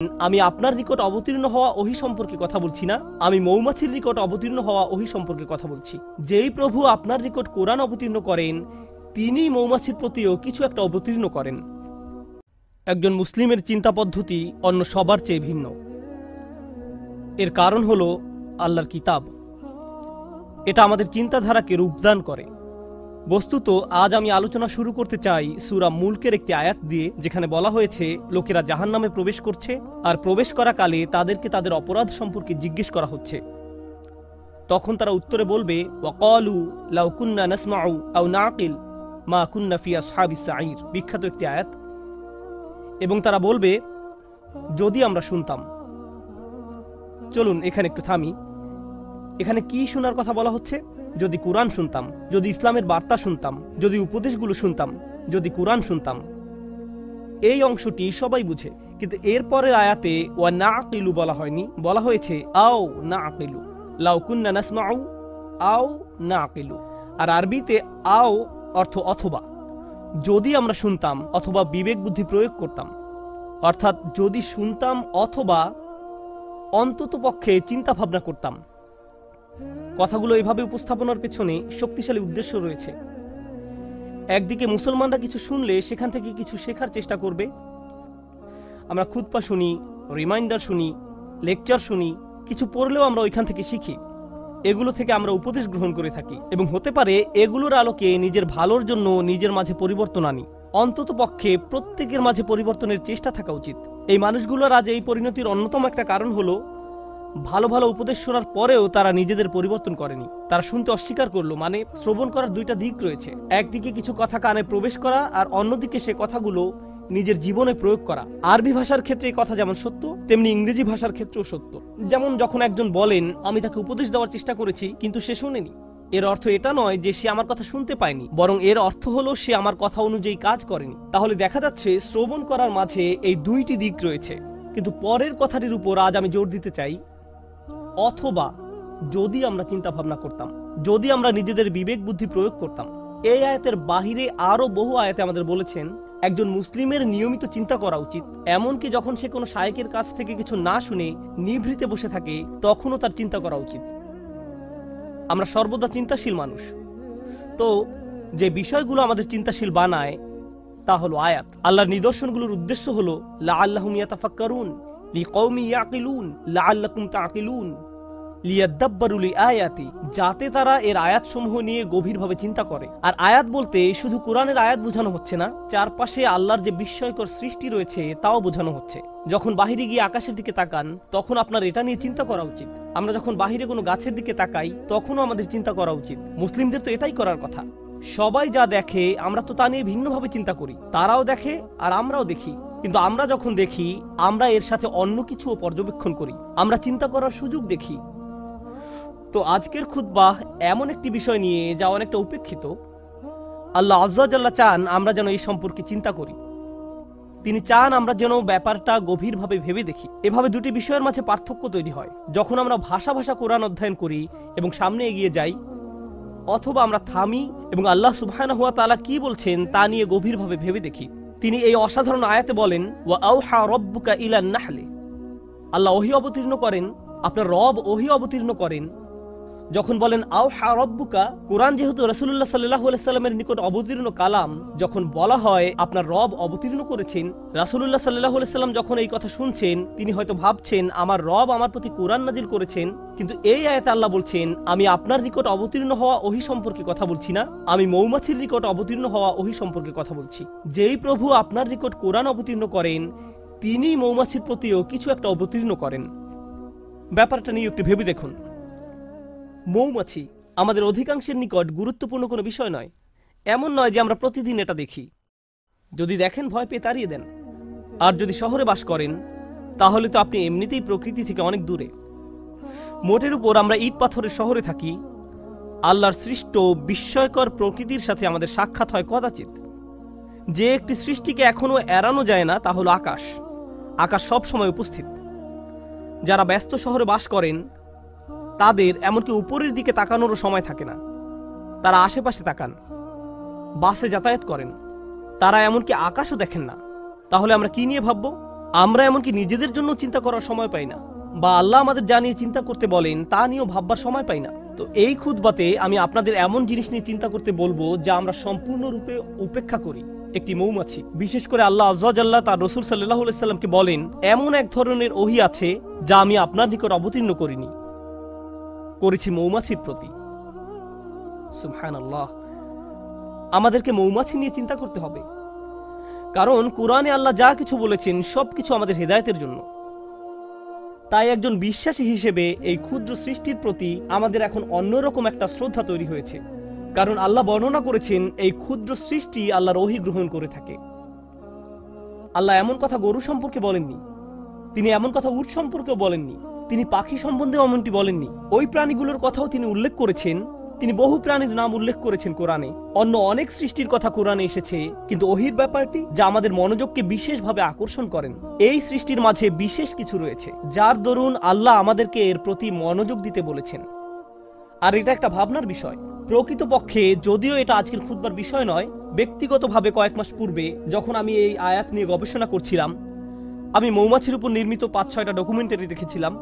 আমি আপনার নিকট অবতীর্ণ হওয়া ওহী সম্পর্কে কথা বলছি না, আমি মৌমাছির নিকট অবতীর্ণ হওয়া ওহী সম্পর্কে কথা বলছি। যেই প্রভু আপনার নিকট কোরআন অবতীর্ণ করেন, তিনি মৌমাছির প্রতিও কিছু একটা অবতীর্ণ করেন। একজন মুসলিমের চিন্তা পদ্ধতি অন্য সবার চেয়ে ভিন্ন। এর কারণ হলো আল্লাহর কিতাব। এটা আমাদের চিন্তাধারাকে রূপদান করে। বস্তুত আজ আমি আলোচনা শুরু করতে চাই সূরা মুলকের একটি আয়াত দিয়ে, যেখানে বলা হয়েছে লোকেরা জাহান্নামে প্রবেশ করছে, আর প্রবেশ করাকালে তাদেরকে তাদের অপরাধ সম্পর্কে জিজ্ঞেস করা হচ্ছে। তখন তারা উত্তরে বলবে, ওয়াকালু লাউ কুন্না নাসমাউ আও নাকিল মা কুন্না ফি আসহাবিস সাঈর, বিখ্যাত একটি আয়াত। এবং তারা বলবে, যদি আমরা শুনতাম। চলুন এখানে একটু থামি। এখানে কি শোনার কথা বলা হচ্ছে? যদি কুরআন শুনতাম, যদি ইসলামের বার্তা শুনতাম, যদি উপদেশগুলো শুনতাম, যদি কুরআন শুনতাম। এই অংশটি সবাই বুঝে, কিন্তু এরপরের আয়াতে ওয়া নাকিলু বলা হয়নি, বলা হয়েছে আও নাকিলু, লাউ কুন্না নাসমাউ আও নাকিলু। আর আরবিতে আও অর্থ অথবা, যদি আমরা শুনতাম অথবা বিবেক বুদ্ধি প্রয়োগ করতাম। অর্থাৎ যদি শুনতাম অথবা অন্তত পক্ষে চিন্তা ভাবনা করতাম। কথাগুলো এভাবে উপস্থাপনার পেছনে শক্তিশালী উদ্দেশ্য রয়েছে। একদিকে মুসলমানরা কিছু শুনলে সেখান থেকে কিছু শেখার চেষ্টা করবে। আমরা খুতবা শুনি, রিমাইন্ডার শুনি, লেকচার শুনি, কিছু পড়লেও আমরা ওইখান থেকে শিখি। এগুলো থেকে আমরা উপদেশ গ্রহণ করে থাকি, এবং হতে পারে এগুলোর আলোকে নিজের ভালোর জন্য নিজের মাঝে পরিবর্তন আনি। অন্তত পক্ষে প্রত্যেকের মাঝে পরিবর্তনের চেষ্টা থাকা উচিত। এই মানুষগুলোর আজ এই পরিণতির অন্যতম একটা কারণ হলো, ভালো ভালো উপদেশ শোনার পরেও তারা নিজেদের পরিবর্তন করেনি। তারা শুনতে অস্বীকার করলো। মানে শ্রবণ করার দুইটা দিক রয়েছে, একদিকে কিছু কথা কানে প্রবেশ করা, আর অন্যদিকে সে কথাগুলো নিজের জীবনে প্রয়োগ করা। আরবি ভাষার ক্ষেত্রে এই কথা যেমন সত্য, তেমনি ইংরেজি ভাষার ক্ষেত্রেও সত্য। যেমন যখন একজন বলেন, আমি তাকে উপদেশ দেওয়ার চেষ্টা করেছি কিন্তু সে শোনেনি, এর অর্থ এটা নয় যে সে আমার কথা শুনতে পায়নি, বরং এর অর্থ হলো সে আমার কথা অনুযায়ী কাজ করেনি। তাহলে দেখা যাচ্ছে শ্রবণ করার মাঝে এই দুইটি দিক রয়েছে। কিন্তু পরের কথাটির উপর আজ আমি জোর দিতে চাই, অথবা যদি আমরা চিন্তা ভাবনা করতাম, যদি আমরা নিজেদের বিবেক বুদ্ধি প্রয়োগ করতাম। এই আয়াতের বাহিরে আরো বহু আয়াতে আমাদের বলেছেন একজন মুসলিমের নিয়মিত চিন্তা করা উচিত। এমনকি যখন সে কোনো শায়েখের কাছ থেকে কিছু না শুনে নিভৃতে বসে থাকে, তখনও তার চিন্তা করা উচিত। আমরা সর্বদা চিন্তাশীল মানুষ। তো যে বিষয়গুলো আমাদের চিন্তাশীল বানায় তা হলো আয়াত। আল্লাহর নিদর্শনগুলোর উদ্দেশ্য হলো লাআল্লাহুম ইয়াতাফাক্কারুন লিকওমি ইয়াকিলুন লাআল্লাকুম তাকিলুন লিয়াদাব্বারু লিআয়াতি, যাতে তারা এর আয়াতসমূহ নিয়ে গভীরভাবে চিন্তা করে। আর আয়াত বলতে শুধু কোরআনের আয়াত বোঝানো হচ্ছে না, চারপাশে আল্লাহর যে বিস্ময়কর সৃষ্টি রয়েছে তাও বোঝানো হচ্ছে। যখন বাহিরে গিয়ে আকাশের দিকে তাকান, তখন আপনার এটা নিয়ে চিন্তা করা উচিত। আমরা যখন বাহিরে কোনো গাছের দিকে তাকাই, তখনও আমাদের চিন্তা করা উচিত। মুসলিমদের তো এটাই করার কথা। সবাই যা দেখে আমরা তো তা নিয়ে ভিন্নভাবে চিন্তা করি। তারাও দেখে আর আমরাও দেখি, কিন্তু আমরা যখন দেখি আমরা এর সাথে অন্য কিছুও পর্যবেক্ষণ করি, আমরা চিন্তা করার সুযোগ দেখি। তো আজকের খুতবাহ এমন একটি বিষয় নিয়ে যা অনেকটা উপেক্ষিত। আল্লাহ আজ্জা জাল্লা চান আমরা যেন এই সম্পর্কে চিন্তা করি। তিনি চান আমরা যেন ব্যাপারটা গভীরভাবে ভেবে দেখি। এভাবে দুটি বিষয়ের মাঝে পার্থক্য তৈরি হয়, যখন আমরা ভাষা কোরআন অধ্যয়ন করি এবং সামনে এগিয়ে যাই, অথবা আমরা থামি এবং আল্লাহ সুবহানাহু ওয়া তাআলা কি বলছেন তা নিয়ে গভীরভাবে ভেবে দেখি। তিনি এই অসাধারণ আয়াতে বলেন, ওয়া আওহা রাব্বুকা ইলান নাহলি, আল্লাহ ওহী অবতীর্ণ করেন, আপনার রব ওহী অবতীর্ণ করেন। যখন বলেন আওহা রাব্বুকা, কোরআন যেহেতু রাসূলুল্লাহ সাল্লাল্লাহু আলাইহি সাল্লামের নিকট অবতীর্ণ কালাম, যখন বলা হয় আপনার রব অবতীর্ণ করেছেন, রাসূলুল্লাহ সাল্লাল্লাহু আলাইহি সাল্লাম যখন এই কথা শুনছেন, তিনি হয়তো ভাবছেন আমার রব আমার প্রতি কোরআন নাজিল করেছেন। কিন্তু এই আয়াতে আল্লাহ বলছেন, আমি আপনার নিকট অবতীর্ণ হওয়া ওহী সম্পর্কে কথা বলছি না, আমি মৌমাছির নিকট অবতীর্ণ হওয়া ওহী সম্পর্কে কথা বলছি। যেই প্রভু আপনার নিকট কোরআন অবতীর্ণ করেন, তিনি মৌমাছির প্রতিও কিছু একটা অবতীর্ণ করেন। ব্যাপারটা নিয়ে একটু ভেবে দেখুন। মৌমাছি আমাদের অধিকাংশের নিকট গুরুত্বপূর্ণ কোনো বিষয় নয়। এমন নয় যে আমরা প্রতিদিন এটা দেখি। যদি দেখেন ভয় পেয়ে তাড়িয়ে দেন। আর যদি শহরে বাস করেন, তাহলে তো আপনি এমনিতেই প্রকৃতি থেকে অনেক দূরে। মোটের উপর আমরা ইট পাথরের শহরে থাকি। আল্লাহর সৃষ্ট বিস্ময়কর প্রকৃতির সাথে আমাদের সাক্ষাৎ হয় কদাচিৎ। যে একটি সৃষ্টিকে এখনো এড়ানো যায় না তা হলো আকাশ। আকাশ সব সময় উপস্থিত। যারা ব্যস্ত শহরে বাস করেন, তাদের এমনকি উপরের দিকে তাকানোরও সময় থাকে না। তারা আশেপাশে তাকান, বাসে যাতায়াত করেন, তারা এমনকি আকাশও দেখেন না। তাহলে আমরা কি নিয়ে ভাববো? আমরা এমনকি নিজেদের জন্য চিন্তা করার সময় পাই না, বা আল্লাহ আমাদের যা নিয়ে চিন্তা করতে বলেন তা নিয়েও ভাববার সময় পাই না। তো এই খুতবাতে আমি আপনাদের এমন জিনিস নিয়ে চিন্তা করতে বলবো যা আমরা সম্পূর্ণরূপে উপেক্ষা করি। একটি মৌমাছি, বিশেষ করে আল্লাহ আজ্জা জাল্লাহ তার রাসূল সাল্লাল্লাহু আলাইহি সাল্লামকে বলেন, এমন এক ধরনের ওহী আছে যা আমি আপনার নিকট অবতীর্ণ করেছি মৌমাছির প্রতি। সুবহানাল্লাহ। আমাদেরকে মৌমাছি নিয়ে চিন্তা করতে হবে, কারণ কোরআনে আল্লাহ যা কিছু বলেছেন সবকিছু আমাদের হেদায়েতের জন্য। তাই একজন বিশ্বাসী হিসেবে এই ক্ষুদ্র সৃষ্টির প্রতি আমাদের এখন অন্যরকম একটা শ্রদ্ধা তৈরি হয়েছে, কারণ আল্লাহ বর্ণনা করেছেন এই ক্ষুদ্র সৃষ্টি আল্লাহর ওহী গ্রহণ করে থাকে। আল্লাহ এমন কথা গরু সম্পর্কে বলেননি, তিনি এমন কথা উট সম্পর্কেও বলেননি, তিনি পাখি সম্বন্ধেও এমনটি বলেননি। ওই প্রাণীগুলোর কথাও তিনি উল্লেখ করেছেন, তিনি বহু প্রাণীর নাম উল্লেখ করেছেন কোরআনে। অন্য অনেক সৃষ্টির কথা কোরআনে এসেছে, কিন্তু ওহীর ব্যাপারটি যা আমাদের মনোযোগকে বিশেষভাবে আকর্ষণ করেন, এই সৃষ্টির মাঝে বিশেষ কিছু রয়েছে যার দরুন আল্লাহ আমাদেরকে এর প্রতি মনোযোগ দিতে বলেছেন। আর এটা একটা ভাবনার বিষয়। প্রকৃতপক্ষে যদিও এটা আজকের খুতবার বিষয় নয়, ব্যক্তিগতভাবে কয়েক মাস পূর্বে যখন আমি এই আয়াত নিয়ে গবেষণা করছিলাম, আমি মৌমাছির উপর নির্মিত ৫-৬টা ডকুমেন্টারি দেখেছিলাম।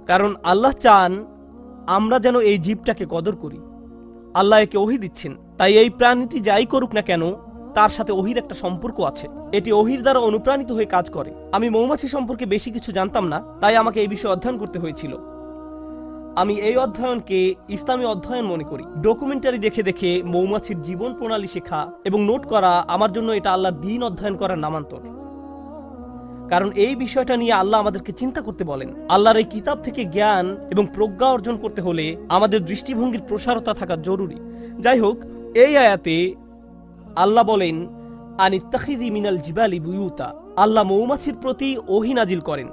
কারণ আল্লাহ চান আমরা যেন এই জীবটাকে কদর করি। আল্লাহ একে ওহী দিচ্ছেন, তাই এই প্রাণীটি যাই করুক না কেন তার সাথে ওহীর একটা সম্পর্ক আছে। এটি ওহীর দ্বারা অনুপ্রাণিত হয়ে কাজ করে। আমি মৌমাছি সম্পর্কে বেশি কিছু জানতাম না, তাই আমাকে এই বিষয়ে অধ্যয়ন করতে হয়েছিল। আমি এই অধ্যয়নকে ইসলামী অধ্যয়ন মনে করি। ডকুমেন্টারি দেখে দেখে মৌমাছির জীবন প্রণালী শেখা এবং নোট করা আমার জন্য এটা আল্লাহর দ্বীন অধ্যয়ন করার নামান্তর। কারণ এই বিষয়টা নিয়ে আল্লাহ আমাদেরকে চিন্তা করতে বলেন। আল্লাহর এই কিতাব থেকে জ্ঞান এবং প্রজ্ঞা অর্জন করতে হলে আমাদের দৃষ্টিভঙ্গির প্রসারতা থাকা জরুরি। যাই হোক, এই আয়াতে আল্লাহ বলেন, আনিত্তাখিযি মিনাল জিবালি বুয়ুতা। আল্লাহ মৌমাছির প্রতি ওহী নাজিল করেন।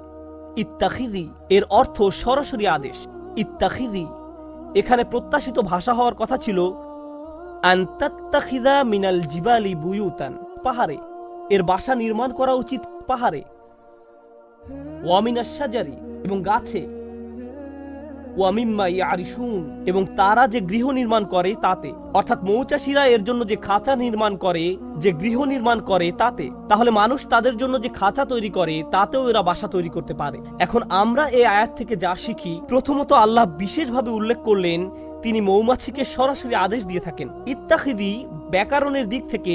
ইত্তাখিযি এর অর্থ সরাসরি আদেশ। ইত্তাখিযি এখানে প্রত্যাশিত ভাষা হওয়ার কথা ছিল আনতাত্তাখিযা মিনাল জিবালি বুয়ুতান, পাহাড়ে। এর বাসা নির্মাণ করা উচিত পাহাড়ে। ওয়ামিনাশ শাজারি এবং গাছে। ওয়ামিম্মা ইয়ারিশুন এবং তারা যে গৃহ নির্মাণ করে তাতে, অর্থাৎ মৌচাষীরা এর জন্য যে খাঁচা নির্মাণ করে, যে গৃহ নির্মাণ করে তাতে। তাহলে মানুষ তাদের জন্য যে খাঁচা তৈরি করে তাতেও এরা বাসা তৈরি করতে পারে। এখন আমরা এই আয়াত থেকে যা শিখি, প্রথমত আল্লাহ বিশেষভাবে উল্লেখ করলেন তিনি মৌমাছিকে সরাসরি আদেশ দিয়ে থাকেন। ইত্তাখিযি ব্যাকরণের দিক থেকে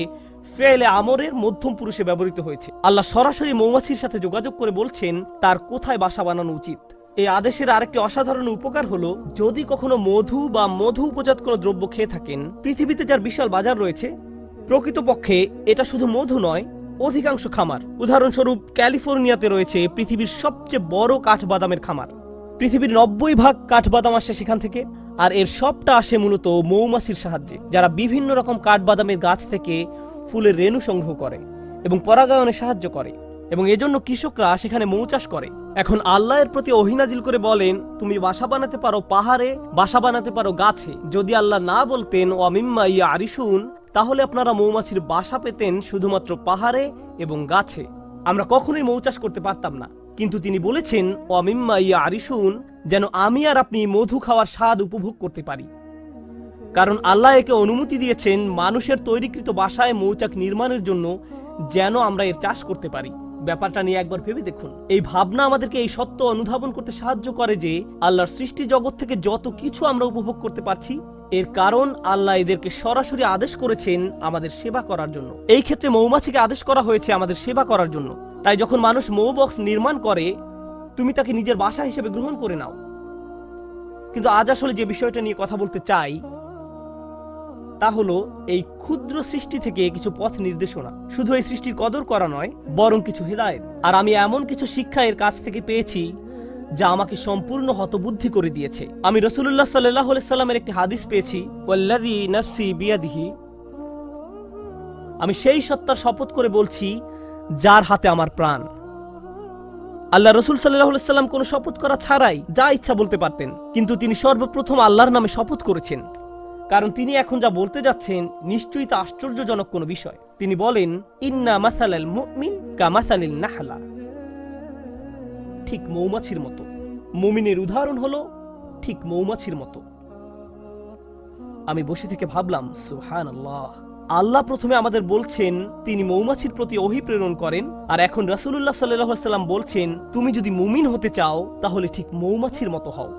ফেলে আমরের মধ্যম পুরুষে ব্যবহৃত হয়েছে। আল্লাহ সরাসরি মৌমাছির সাথে যোগাযোগ করে বলছেন তার কোথায় বাসা বানানো উচিত। এই আদেশের আরেকটি অসাধারণ উপকার হলো, যদি কখনো মধু বা মধু উপজাত কোনো দ্রব্য খেয়ে থাকেন, পৃথিবীতে যার বিশাল বাজার রয়েছে, প্রকৃতপক্ষে এটা শুধু মধু নয়, অধিকাংশ খামার, উদাহরণস্বরূপ ক্যালিফোর্নিয়াতে রয়েছে পৃথিবীর সবচেয়ে বড় কাঠবাদামের খামার। পৃথিবীর ৯০% কাঠবাদাম আসে সেখান থেকে, আর এর সবটা আসে মূলত মৌমাছির সাহায্যে, যারা বিভিন্ন রকম কাঠবাদামের গাছ থেকে ফুলের রেণু সংগ্রহ করে এবং পরাগায়নে সাহায্য করে, এবং এজন্য কৃষকরা সেখানে মৌ চাষ করে। এখন আল্লাহর প্রতি ওহী নাজিল করে বলেন তুমি বাসা বানাতে পারো পাহাড়ে, বাসা বানাতে পারো গাছে। যদি আল্লাহ না বলতেন ওয়ামিম্মা ইয়ারিশুন, তাহলে আপনারা মৌমাছির বাসা পেতেন শুধুমাত্র পাহাড়ে এবং গাছে। আমরা কখনোই মৌ চাষ করতে পারতাম না। কিন্তু তিনি বলেছেন ওয়ামিম্মা ইয়ারিশুন, যেন আমি আর আপনি মধু খাওয়ার স্বাদ উপভোগ করতে পারি। কারণ আল্লাহ একে অনুমতি দিয়েছেন মানুষের তৈরিকৃত বাসায় মৌচাক নির্মাণের জন্য, যেন আমরা এর চাষ করতে পারি। ব্যাপারটা নিয়ে একবার ভেবে দেখুন। এই ভাবনা আমাদেরকে এই সত্য অনুধাবন করতে সাহায্য করে যে আল্লাহর সৃষ্টি জগৎ থেকে যত কিছু আমরা উপভোগ করতে পারছি, এর কারণ আল্লাহ এদেরকে সরাসরি আদেশ করেছেন আমাদের সেবা করার জন্য। এই ক্ষেত্রে মৌমাছিকে আদেশ করা হয়েছে আমাদের সেবা করার জন্য। তাই যখন মানুষ মৌ বক্স নির্মাণ করে, তুমি তাকে নিজের বাসা হিসেবে গ্রহণ করে নাও। কিন্তু আজ আসলে যে বিষয়টা নিয়ে কথা বলতে চাই তা হলো এই ক্ষুদ্র সৃষ্টি থেকে কিছু পথ নির্দেশনা। শুধু এই সৃষ্টির কদর করা নয়, বরং কিছু হেদায়েত। আর আমি এমন কিছু শিক্ষা এর কাছ থেকে পেয়েছি যা আমাকে সম্পূর্ণ হতবুদ্ধি করে দিয়েছে। আমি রাসূলুল্লাহ সাল্লাল্লাহু আলাইহি সাল্লামের একটি হাদিস পেয়েছি, ওয়াল্লাযী নাফসি বিয়াদিহি, আমি সেই সত্তার শপথ করে বলছি যার হাতে আমার প্রাণ। আল্লাহ রাসূল সাল্লাল্লাহু আলাইহি সাল্লাম কোনো শপথ করা ছাড়াই যা ইচ্ছা বলতে পারতেন, কিন্তু তিনি সর্বপ্রথম আল্লাহর নামে শপথ করেছেন, কারণ তিনি এখন যা বলতে যাচ্ছেন নিশ্চয়ই তা আশ্চর্যজনক কোনো বিষয়। তিনি বলেন ইন্না মাসালাল মুমিন কামাসালিল নাহলা, ঠিক মৌমাছির মতো। মুমিনের উদাহরণ হলো ঠিক মৌমাছির মতো। আমি বসে থেকে ভাবলাম সুবহানাল্লাহ, আল্লাহ প্রথমে আমাদের বলছেন তিনি মৌমাছির প্রতি ওহী প্রেরণ করেন, আর এখন রাসূলুল্লাহ সাল্লাল্লাহু আলাইহি ওয়াসাল্লাম বলছেন তুমি যদি মুমিন হতে চাও তাহলে ঠিক মৌমাছির মতো হও।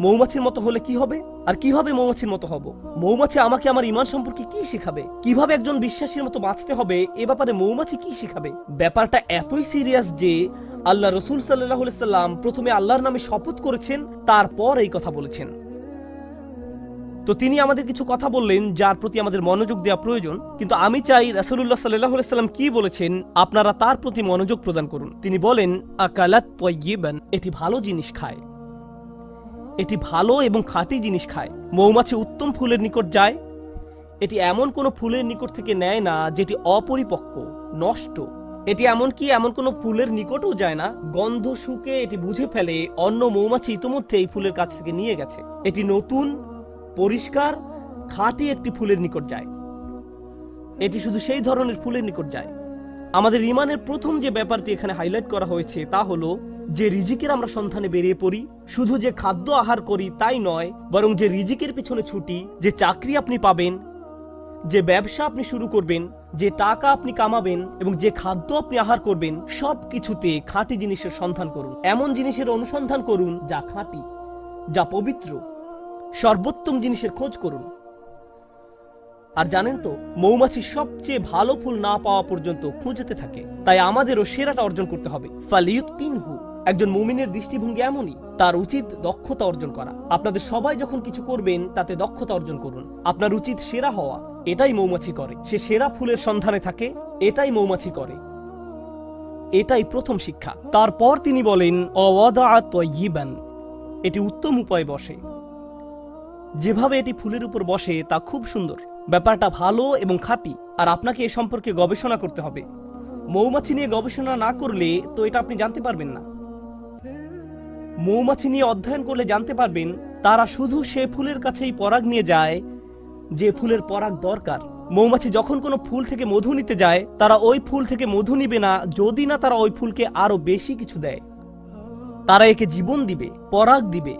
মৌমাছির মতো হলে কি হবে, আর কিভাবে মৌমাছির মতো হব? মৌমাছি আমাকে আমার ঈমান সম্পর্কে কি শেখাবে? কিভাবে একজন বিশ্বাসীর মতো বাঁচতে হবে এ ব্যাপারে মৌমাছি কি শেখাবে? ব্যাপারটা এতই সিরিয়াস যে আল্লাহ রাসূল সাল্লাল্লাহু আলাইহি ওয়াসাল্লাম প্রথমে আল্লাহর নামে শপথ করেছেন, তারপর এই কথা বলেছেন। তো তিনি আমাদের কিছু কথা বললেন যার প্রতি আমাদের মনোযোগ দেওয়া প্রয়োজন, কিন্তু আমি চাই রাসূলুল্লাহ সাল্লাল্লাহু আলাইহি ওয়াসাল্লাম কি বলেছেন আপনারা তার প্রতি মনোযোগ প্রদান করুন। তিনি বলেন আকালাত তাইয়িবান, এটি ভালো জিনিস খায়, এটি ভালো এবং খাঁটি জিনিস খায়। মৌমাছি উত্তম ফুলের নিকট যায়, এটি এমন কোনো ফুলের নিকট থেকে নেয় না যেটি অপরিপক্ক, নষ্ট। এটি এমন কোনো ফুলের নিকটও যায় না, গন্ধ শুকে এটি বুঝে ফেলে অন্য মৌমাছি ইতিমধ্যে এই ফুলের কাছ থেকে নিয়ে গেছে। এটি নতুন, পরিষ্কার, খাঁটি একটি ফুলের নিকট যায়। এটি শুধু সেই ধরনের ফুলের নিকট যায়। আমাদের ঈমানের প্রথম যে ব্যাপারটি এখানে হাইলাইট করা হয়েছে তা হলো যে রিজিকের আমরা সন্ধানে বেরিয়ে পড়ি, শুধু যে খাদ্য আহার করি তাই নয়, বরং যে রিজিকের পিছনে ছুটি, যে চাকরি আপনি পাবেন, যে ব্যবসা আপনি শুরু করবেন, যে টাকা আপনি কামাবেন এবং যে খাদ্য আপনি আহার করবেন, সব কিছুতে খাঁটি জিনিসের সন্ধান করুন। এমন জিনিসের অনুসন্ধান করুন যা খাঁটি, যা পবিত্র, সর্বোত্তম জিনিসের খোঁজ করুন। আর জানেন তো, মৌমাছি সবচেয়ে ভালো ফুল না পাওয়া পর্যন্ত খুঁজতে থাকে। তাই আমাদেরও সেরাটা অর্জন করতে হবে। ফালিয়ুতকিনহু, একজন মুমিনের দৃষ্টিভঙ্গি এমনই, তার উচিত দক্ষতা অর্জন করা। আপনাদের সবাই যখন কিছু করবেন তাতে দক্ষতা অর্জন করুন। আপনার উচিত সেরা হওয়া, এটাই মৌমাছি করে। সে সেরা ফুলের সন্ধানে থাকে, এটাই মৌমাছি করে। এটাই প্রথম শিক্ষা। তারপর তিনি বলেন অওয়াদা তাইয়িবান, এটি উত্তম উপায়ে বসে। যেভাবে এটি ফুলের উপর বসে তা খুব সুন্দর। ব্যাপারটা ভালো এবং খাঁটি, আর আপনাকে এ সম্পর্কে গবেষণা করতে হবে। মৌমাছি নিয়ে গবেষণা না করলে তো এটা আপনি জানতে পারবেন না। মৌমাছি নিয়ে অধ্যয়ন করলে জানতে পারবেন তারা শুধু সে ফুলের কাছেই পরাগ নিয়ে যায় যে ফুলের পরাগ দরকার। মৌমাছি যখন কোনো ফুল থেকে মধু নিতে যায়, তারা ওই ফুল থেকে মধু নিবে না যদি না তারা ওই ফুলকে আরো বেশি কিছু দেয়। তারা একে জীবন দিবে, পরাগ দিবে।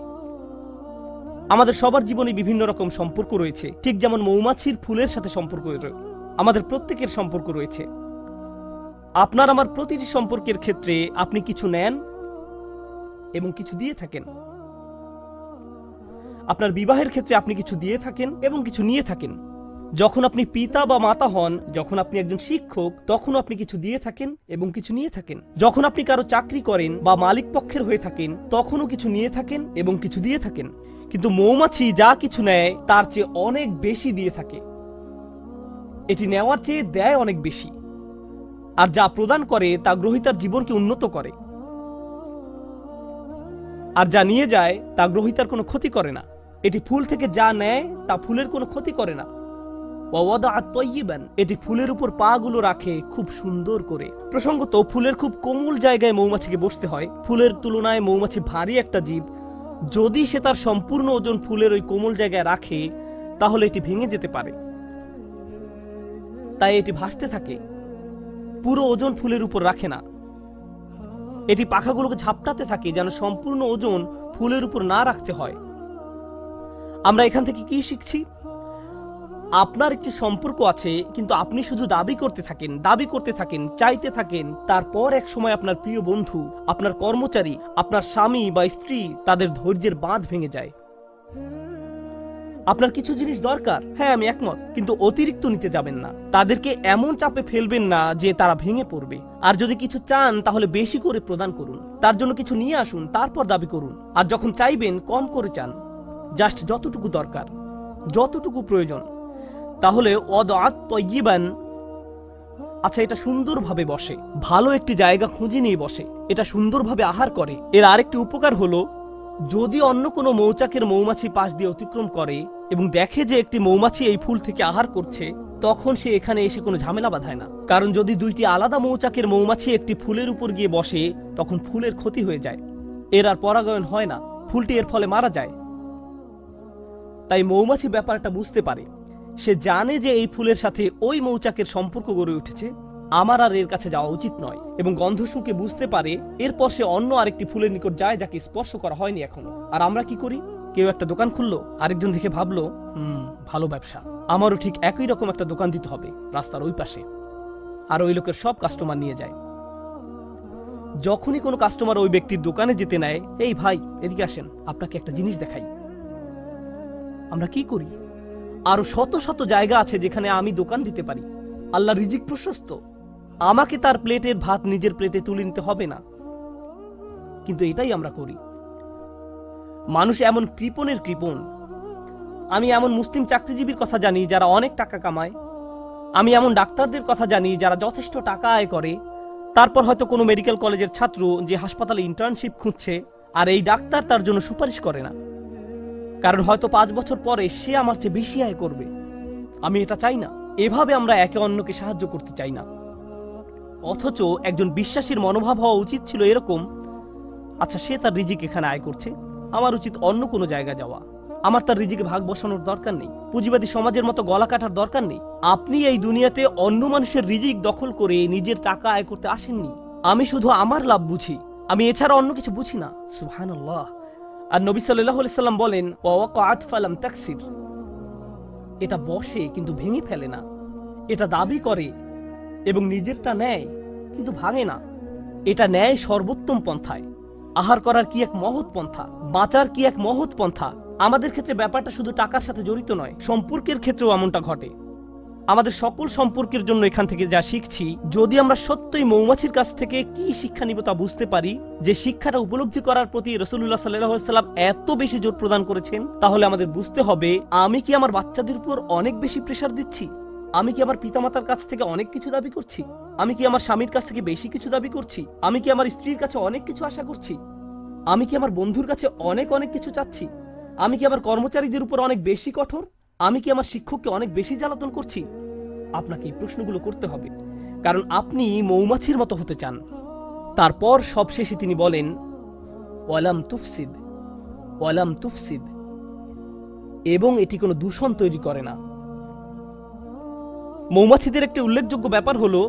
আমাদের সবার জীবনে বিভিন্ন রকম সম্পর্ক রয়েছে, ঠিক যেমন মৌমাছির ফুলের সাথে সম্পর্ক আমাদের প্রত্যেকের সম্পর্ক রয়েছে। আপনার আমার প্রতিটি সম্পর্কের ক্ষেত্রে আপনি কিছু নেন এবং কিছু দিয়ে থাকেন। আপনার বিবাহের ক্ষেত্রে আপনি কিছু দিয়ে থাকেন এবং কিছু নিয়ে থাকেন। যখন আপনি পিতা বা মাতা হন, যখন আপনি একজন শিক্ষক, তখনও আপনি কিছু দিয়ে থাকেন এবং কিছু নিয়ে থাকেন। যখন আপনি কারো চাকরি করেন বা মালিক পক্ষের হয়ে থাকেন, তখনও কিছু নিয়ে থাকেন এবং কিছু দিয়ে থাকেন। কিন্তু মৌমাছি যা কিছু নেয় তার চেয়ে অনেক বেশি দিয়ে থাকে। এটি নেওয়ার চেয়ে দেয় অনেক বেশি, আর যা প্রদান করে তা গ্রহীতার জীবনকে উন্নত করে। আর যা নিয়ে যায় তা গ্রহীতার কোনো ক্ষতি করে না। এটি ফুল থেকে যা নেয় তা ফুলের কোনো ক্ষতি করে না। এটি ফুলের উপর পা গুলো রাখে খুব সুন্দর করে। প্রসঙ্গত, ফুলের খুব কোমল জায়গায় মৌমাছিকে বসতে হয়। ফুলের তুলনায় মৌমাছি ভারী একটা জীব। যদি সে তার সম্পূর্ণ ওজন ফুলের ওই কোমল জায়গায় রাখে তাহলে এটি ভেঙে যেতে পারে। তাই এটি ভাসতে থাকে, পুরো ওজন ফুলের উপর রাখে না। এটি পাখাগুলোকে ঝাপটাতে থাকে যেন সম্পূর্ণ ওজন ফুলের উপর না রাখতে হয়। আমরা এখান থেকে কি শিখছি? আপনার একটি সম্পর্ক আছে, কিন্তু আপনি শুধু দাবি করতে থাকেন, চাইতে থাকেন। তারপর এক সময় আপনার প্রিয় বন্ধু, আপনার কর্মচারী, আপনার স্বামী বা স্ত্রী, তাদের ধৈর্যের বাঁধ ভেঙে যায়। আপনার কিছু জিনিস দরকার, হ্যাঁ আমি একমত, কিন্তু অতিরিক্ত নিতে যাবেন না। তাদেরকে এমন চাপে ফেলবেন না যে তারা ভেঙে পড়বে। আর যদি কিছু চান তাহলে বেশি করে প্রদান করুন। তার জন্য কিছু নিয়ে আসুন, তারপর দাবি করুন। আর যখন চাইবেন কম করে চান, জাস্ট যতটুকু দরকার, যতটুকু প্রয়োজন। তাহলে আচ্ছা, এটা সুন্দরভাবে বসে, ভালো একটি জায়গা খুঁজে নিয়ে বসে, এটা সুন্দরভাবে আহার করে। এর আরেকটি উপকার হলো, যদি অন্য কোনো মৌচাকের মৌমাছি পাশ দিয়ে অতিক্রম করে এবং দেখে যে একটি মৌমাছি এই ফুল থেকে আহার করছে, তখন সে এখানে এসে কোনো ঝামেলা বাঁধায় না। কারণ যদি দুইটি আলাদা মৌচাকের মৌমাছি একটি ফুলের উপর গিয়ে বসে, তখন ফুলের ক্ষতি হয়ে যায়, এর আর পরাগায়ন হয় না, ফুলটি এর ফলে মারা যায়। তাই মৌমাছি ব্যাপারটা বুঝতে পারে। সে জানে যে এই ফুলের সাথে ওই মৌচাকের সম্পর্ক গড়ে উঠেছে, আমার আর এর কাছে যাওয়া উচিত নয়। এবং গন্ধ শুঁকে বুঝতে পারে, এরপর সে অন্য আরেকটি ফুলের নিকট যায় যাকে স্পর্শ করা হয়নি এখনো। আর আমরা কি করি? কেউ একটা দোকান খুললো, আরেকজন দেখে ভাবলো ভালো ব্যবসা, আমারও ঠিক একই রকম একটা দোকান দিতে হবে রাস্তার ওই পাশে। আর ওই লোকের সব কাস্টমার নিয়ে যায়। যখনই কোনো কাস্টমার ওই ব্যক্তির দোকানে যেতে নেয়, এই ভাই এদিকে আসেন, আপনাকে একটা জিনিস দেখাই। আমরা কি করি? আরো শত শত জায়গা আছে যেখানে আমি দোকান দিতে পারি। আল্লাহ রিজিক প্রশস্ত, আমাকে তার প্লেটের ভাত নিজের প্লেটে তুলে নিতে হবে না, কিন্তু এটাই আমরা করি। মানুষ এমন কৃপণের কৃপণ। আমি এমন মুসলিম চাকরিজীবীর কথা জানি যারা অনেক টাকা কামায়। আমি এমন ডাক্তারদের কথা জানি যারা যথেষ্ট টাকা আয় করে। তারপর হয়তো কোনো মেডিকেল কলেজের ছাত্র যে হাসপাতালে ইন্টার্নশিপ খুঁজছে, আর এই ডাক্তার তার জন্য সুপারিশ করে না, কারণ হয়তো 5 বছর পরে সে আমার চেয়ে বেশি আয় করবে। আমি এটা চাই না। এভাবে আমরা একে অন্যকে সাহায্য করতে চাই না। অথচ একজন বিশ্বাসীর মনোভাব হওয়া উচিত ছিল এরকম, আচ্ছা সে তার রিজিক এখানে আয় করছে, আমার উচিত অন্য কোনো জায়গায় যাওয়া। আমার তার রিজিকে ভাগ বসানোর দরকার নেই, পুঁজিবাদী সমাজের মতো গলা কাটার দরকার নেই। আপনি এই দুনিয়াতে অন্য মানুষের রিজিক দখল করে নিজের টাকা আয় করতে আসেননি। আমি শুধু আমার লাভ বুঝি, আমি এছাড়া অন্য কিছু বুঝি না। সুবহানাল্লাহ। আর নবী সাল্লাল্লাহু আলাইহি সাল্লাম বলেন, ওয়াকাআত ফালাম তাকসির। এটা বসে কিন্তু ভেঙে ফেলে না, এটা দাবি করে এবং নিজেরটা নেয় কিন্তু ভাঙে না। এটা নেয় সর্বোত্তম পন্থায়। আহার করার কি এক মহৎ পন্থা, বাঁচার কি এক মহৎ পন্থা। আমাদের ক্ষেত্রে ব্যাপারটা শুধু টাকার সাথে জড়িত নয়, সম্পর্কের ক্ষেত্রেও এমনটা ঘটে। আমাদের সকল সম্পর্কের জন্য এখান থেকে যা শিখছি, যদি আমরা সত্যই মৌমাছির কাছ থেকে কি শিক্ষা নিব তা বুঝতে পারি, যে শিক্ষাটা উপলব্ধি করার প্রতি রাসূলুল্লাহ সাল্লাল্লাহু আলাইহি ওয়াসাল্লাম এত বেশি জোর প্রদান করেছেন, তাহলে আমাদের বুঝতে হবে আমি কি আমার বাচ্চাদের উপর অনেক বেশি প্রেসার দিচ্ছি? আমি কি আমার পিতামাতার কাছ থেকে অনেক কিছু দাবি করছি? আমি কি আমার স্বামীর কাছ থেকে বেশি কিছু দাবি করছি? আমি কি আমার স্ত্রীর কাছে অনেক কিছু আশা করছি? আমি কি আমার বন্ধুর কাছে অনেক অনেক কিছু চাচ্ছি? আমি কি আমার কর্মচারীদের উপর অনেক বেশি কঠোর? আমি কি আমার শিক্ষককে অনেক বেশি জ্বালাতন করছি? আপনাকে এই প্রশ্নগুলো করতে হবে, কারণ আপনি মৌমাছির মতো হতে চান। তারপর সবশেষে তিনি বলেন, ওয়ালাম তুফসিদ, ওয়ালাম তুফসিদ, এবং এটি কোনো দূষণ তৈরি করে না। মৌমাছিদের একটি উল্লেখযোগ্য ব্যাপার হলো,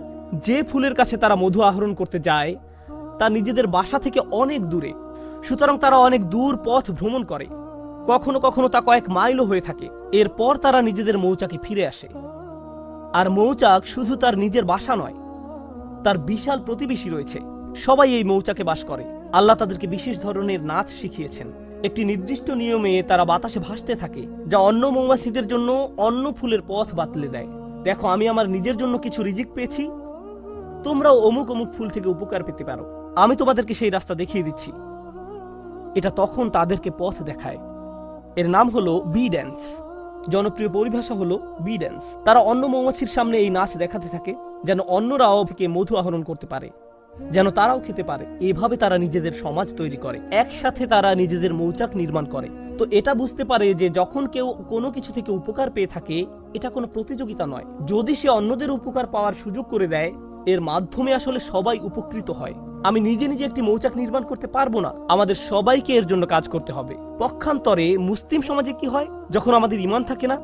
যে ফুলের কাছে তারা মধু আহরণ করতে যায় তা নিজেদের বাসা থেকে অনেক দূরে, সুতরাং তারা অনেক দূর পথ ভ্রমণ করে, কখনো কখনো তা কয়েক মাইলও হয়ে থাকে। এরপর তারা নিজেদের মৌচাকে ফিরে আসে। আর মৌচাক শুধু তার নিজের বাসা নয়, তার বিশাল প্রতিবেশী রয়েছে, সবাই এই মৌচাকে বাস করে। আল্লাহ তাদেরকে বিশেষ ধরনের নাচ শিখিয়েছেন। একটি নির্দিষ্ট নিয়মে তারা বাতাসে ভাসতে থাকে, যা অন্য মৌমাছিদের জন্য অন্য ফুলের পথ বাতলে দেয়। দেখো, আমি আমার নিজের জন্য কিছু রিজিক পেয়েছি, তোমরাও অমুক অমুক ফুল থেকে উপকার পেতে পারো, আমি তোমাদেরকে সেই রাস্তা দেখিয়ে দিচ্ছি। এটা তখন তাদেরকে পথ দেখায়। এর নাম হলো বি ড্যান্স। জনপ্রিয় পরিভাষা হলো বি ড্যান্স। তারা অন্য মৌমাছির সামনে এই নাচ দেখাতে থাকে, যেন অন্যরাও থেকে মধু আহরণ করতে পারে, যেন তারাও খেতে পারে। এভাবে তারা নিজেদের সমাজ তৈরি করে, একসাথে তারা নিজেদের মৌচাক নির্মাণ করে। তো এটা বুঝতে পারে যে যখন কেউ কোনো কিছু থেকে উপকার পেয়ে থাকে, এটা কোনো প্রতিযোগিতা নয়। যদি সে অন্যদের উপকার পাওয়ার সুযোগ করে দেয়, এর মাধ্যমে আসলে সবাই উপকৃত হয়। আমি নিজে নিজে একটি মৌচাক নির্মাণ করতে পারবো না, আমাদের সবাইকে এর জন্য কাজ করতে হবে। পক্ষান্তরে মুসলিম সমাজে কি হয়, যখন আমাদের ঈমান থাকে না,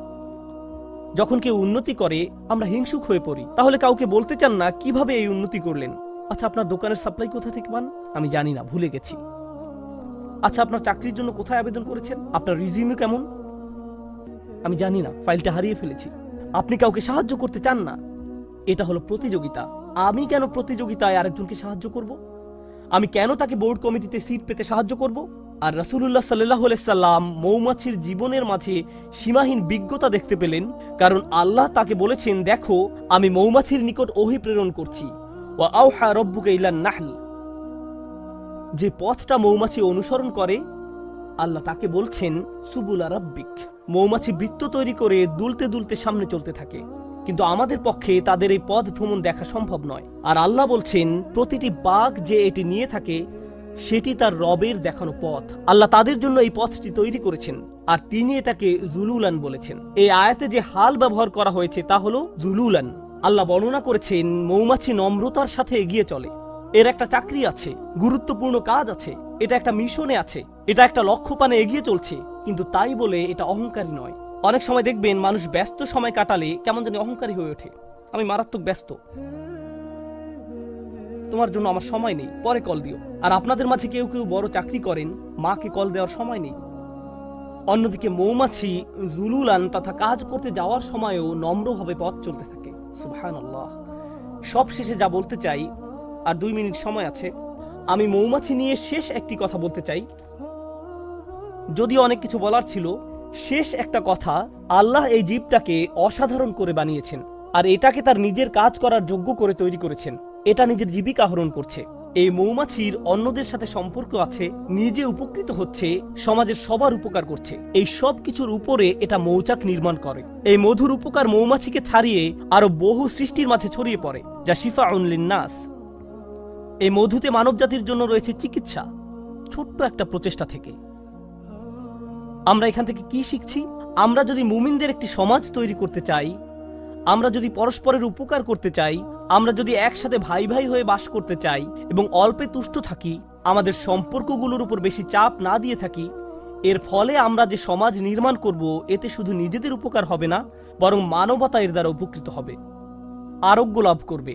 যখন কেউ উন্নতি করে আমরা হিংসুক হয়ে পড়ি। তাহলে কাউকে বলতে চান না কিভাবে এই উন্নতি করলেন। আচ্ছা, আপনার দোকানের সাপ্লাই কোথা থেকে পান? আমি জানি না, ভুলে গেছি। আচ্ছা, আপনার চাকরির জন্য কোথায় আবেদন করেছেন? আপনার রিজিউমে কেমন? আমি জানি না, ফাইলটা হারিয়ে ফেলেছি। আপনি কাউকে সাহায্য করতে চান না, এটা হলো প্রতিযোগিতা। আমি কেন প্রতিযোগিতায় আরেকজনকে সাহায্য করব? আমি কেন তাকে বোর্ড কমিটিতে সিট পেতে সাহায্য করব? আর রাসূলুল্লাহ সাল্লাল্লাহু আলাইহি সাল্লাম মৌমাছির জীবনের মাঝে সীমাহীন বিজ্ঞতা দেখতে পেলেন, কারণ আল্লাহ তাকে বলেছেন, দেখো আমি মৌমাছির নিকট ওহী প্রেরণ করছি। ওয়া আওহা রাব্বুকা ইলান নাহল। যে পথটা মৌমাছি অনুসরণ করে, আল্লাহ তাকে বলছেন সুবুলা রাব্বিক। মৌমাছি বৃত্ত তৈরি করে দুলতে দুলতে সামনে চলতে থাকে, কিন্তু আমাদের পক্ষে তাদের এই পথ ভ্রমণ দেখা সম্ভব নয়। আর আল্লাহ বলছেন, প্রতিটি বাঘ যে এটি নিয়ে থাকে সেটি তার রবের দেখানো পথ। আল্লাহ তাদের জন্য এই পথটি তৈরি করেছেন, আর তিনি এটাকে জুলুলান বলেছেন। এই আয়াতে যে হাল ব্যবহার করা হয়েছে তা হলো জুলুলান। আল্লাহ বর্ণনা করেছেন, মৌমাছি নম্রতার সাথে এগিয়ে চলে। এর একটা চাকরি আছে, গুরুত্বপূর্ণ কাজ আছে, এটা একটা মিশনে আছে, এটা একটা লক্ষ্য পানে এগিয়ে চলছে, কিন্তু তাই বলে এটা অহংকারী নয়। অনেক সময় দেখবেন মানুষ ব্যস্ত সময় কাটালে কেমন জানি অহংকারী হয়ে ওঠে। আমি মারাত্মক ব্যস্ত, তোমার জন্য আমার সময় নেই, পরে কল দিও। আর আপনাদের মাঝে কেউ কেউ বড় চাকরি করেন, মাকে কল দেওয়ার সময় নেই। অন্যদিকে মৌমাছি জুলুলান তথা কাজ করতে যাওয়ার সময়ও নম্রভাবে পথ চলতে থাকে। সুবহানাল্লাহ। সব শেষে যা বলতে চাই, আর 2 মিনিট সময় আছে, আমি মৌমাছি নিয়ে শেষ একটি কথা বলতে চাই। যদিও অনেক কিছু বলার ছিল, শেষ একটা কথা, আল্লাহ এই জীবটাকে অসাধারণ করে বানিয়েছেন আর এটাকে তার নিজের কাজ করার যোগ্য করে তৈরি করেছেন। এটা নিজের জীবিকা আহরণ করছে। এই মৌমাছির অন্যদের সাথে সম্পর্ক আছে, নিজে উপকৃত হচ্ছে, সমাজের সবার উপকার করছে। এই সব কিছুর উপরে এটা মৌচাক নির্মাণ করে। এই মধুর উপকার মৌমাছিকে ছাড়িয়ে আরো বহু সৃষ্টির মাঝে ছড়িয়ে পড়ে, যা শিফাউন লিন্নাস। এই মধুতে মানবজাতির জন্য রয়েছে চিকিৎসা, ছোট্ট একটা প্রচেষ্টা থেকে। আমরা এখান থেকে কি শিখছি? আমরা যদি মুমিনদের একটি সমাজ তৈরি করতে চাই, আমরা যদি পরস্পরের উপকার করতে চাই, আমরা যদি একসাথে ভাই ভাই হয়ে বাস করতে চাই এবং অল্পে তুষ্ট থাকি, আমাদের সম্পর্কগুলোর উপর বেশি চাপ না দিয়ে থাকি, এর ফলে আমরা যে সমাজ নির্মাণ করব, এতে শুধু নিজেদের উপকার হবে না, বরং মানবতা এর দ্বারা উপকৃত হবে, আরোগ্য লাভ করবে।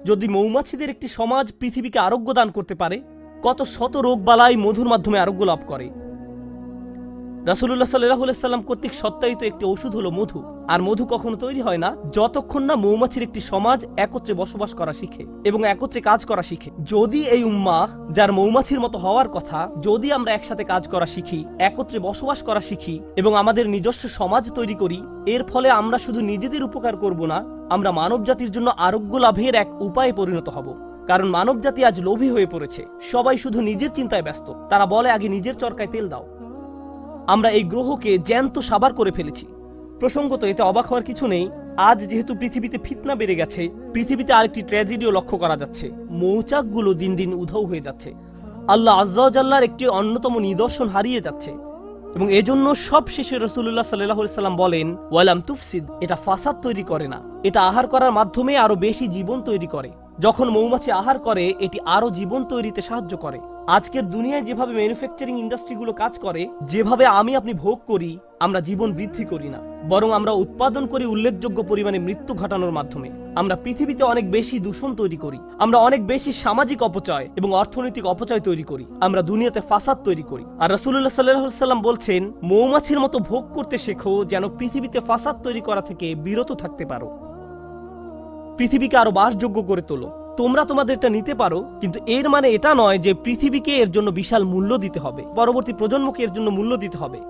যদি মৌমাছিদের একটি সমাজ পৃথিবীকে আরোগ্য দান করতে পারে, কত শত রোগ বালাই মধুর মাধ্যমে আরোগ্য লাভ করে। রাসূলুল্লাহ সাল্লাল্লাহু আলাইহি সাল্লাম কর্তৃক সত্যায়িত একটি ওষুধ হলো মধু। আর মধু কখনো তৈরি হয় না যতক্ষণ না মৌমাছির একটি সমাজ একত্রে বসবাস করা শিখে এবং একত্রে কাজ করা শিখে। যদি এই উম্মাহ, যার মৌমাছির মতো হওয়ার কথা, যদি আমরা একসাথে কাজ করা শিখি, একত্রে বসবাস করা শিখি এবং আমাদের নিজস্ব সমাজ তৈরি করি, এর ফলে আমরা শুধু নিজেদের উপকার করব না, আমরা মানব জাতির জন্য আরোগ্য লাভের এক উপায়ে পরিণত হব। কারণ মানব জাতি আজ লোভী হয়ে পড়েছে। সবাই শুধু নিজের চিন্তায় ব্যস্ত। তারা বলে, আগে নিজের চরকায় তেল দাও। আমরা এই গ্রহকে জ্যান্ত সাবার করে ফেলেছি। প্রসঙ্গত, এতে অবাক হওয়ার কিছু নেই। আজ যেহেতু পৃথিবীতে ফিতনা বেড়ে গেছে, পৃথিবীতে আরেকটি ট্র্যাজেডিও লক্ষ্য করা যাচ্ছে। মৌচাকগুলো দিন দিন উধাও হয়ে যাচ্ছে। আল্লাহ আজ্জা ওয়া জাল্লার একটি অন্যতম নিদর্শন হারিয়ে যাচ্ছে এবং এজন্য সব শেষে রাসূলুল্লাহ সাল্লাল্লাহু আলাইহি সাল্লাম বলেন, ওয়ালাম তুফসিদ, এটা ফাসাদ তৈরি করে না, এটা আহার করার মাধ্যমে আরো বেশি জীবন তৈরি করে। যখন মৌমাছি আহার করে, এটি আরো জীবন তৈরিতে সাহায্য করে। আজকের দুনিয়ায় যেভাবে ম্যানুফ্যাকচারিং ইন্ডাস্ট্রিগুলো কাজ করে, যেভাবে আমি আপনি ভোগ করি, আমরা জীবন বৃদ্ধি করি না, বরং আমরা উৎপাদন করি উল্লেখযোগ্য পরিমাণে মৃত্যু ঘটানোর মাধ্যমে। আমরা পৃথিবীতে অনেক বেশি দূষণ তৈরি করি, আমরা অনেক বেশি সামাজিক অপচয় এবং অর্থনৈতিক অপচয় তৈরি করি, আমরা দুনিয়াতে ফাসাদ তৈরি করি। আর রাসূলুল্লাহ সাল্লাল্লাহু আলাইহি সাল্লাম বলছেন, মৌমাছির মতো ভোগ করতে শেখো, যেন পৃথিবীতে ফাসাদ তৈরি করা থেকে বিরত থাকতে পারো। পৃথিবীকে আরো বাসযোগ্য করে তোলো। তোমরা তোমাদেরটা নিতে পারো, কিন্তু এর মানে এটা নয় যে পৃথিবীকে এর জন্য বিশাল মূল্য দিতে হবে, পরবর্তী প্রজন্মকে এর জন্য মূল্য দিতে হবে।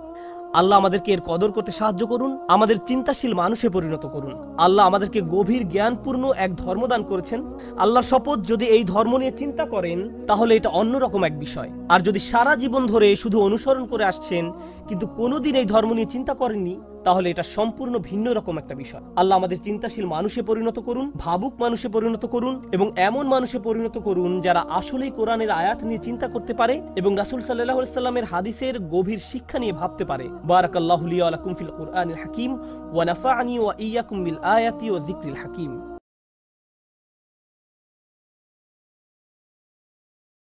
আল্লাহ আমাদেরকে এর কদর করতে সাহায্য করুন, আমাদের চিন্তাশীল মানুষে পরিণত করুন। আল্লাহ আমাদেরকে গভীর জ্ঞানপূর্ণ এক ধর্ম দান করেছেন। আল্লাহর শপথ, যদি এই ধর্ম নিয়ে চিন্তা করেন তাহলে এটা অন্যরকম এক বিষয়। আর যদি সারা জীবন ধরে শুধু অনুসরণ করে আসছেন কিন্তু কোনোদিন এই ধর্ম নিয়ে চিন্তা করেননি, তাহলে এটা সম্পূর্ণ ভিন্ন রকম একটা বিষয়। আল্লাহ আমাদের চিন্তাশীল মানুষে পরিণত করুন, ভাবুক মানুষে পরিণত করুন এবং এমন মানুষে পরিণত করুন যারা আসলেই কোরআনের আয়াত নিয়ে চিন্তা করতে পারে এবং রাসূল সাল্লাল্লাহু আলাইহি সাল্লামের হাদিসের গভীর শিক্ষা নিয়ে ভাবতে পারে। বারাকাল্লাহু লি ওয়া লাকুম ফিল কুরআনিল হাকীম ওয়া নাফা'নি ওয়া ইয়্যাকুম বিল আয়াতি ওয়া যিকরিল হাকীম।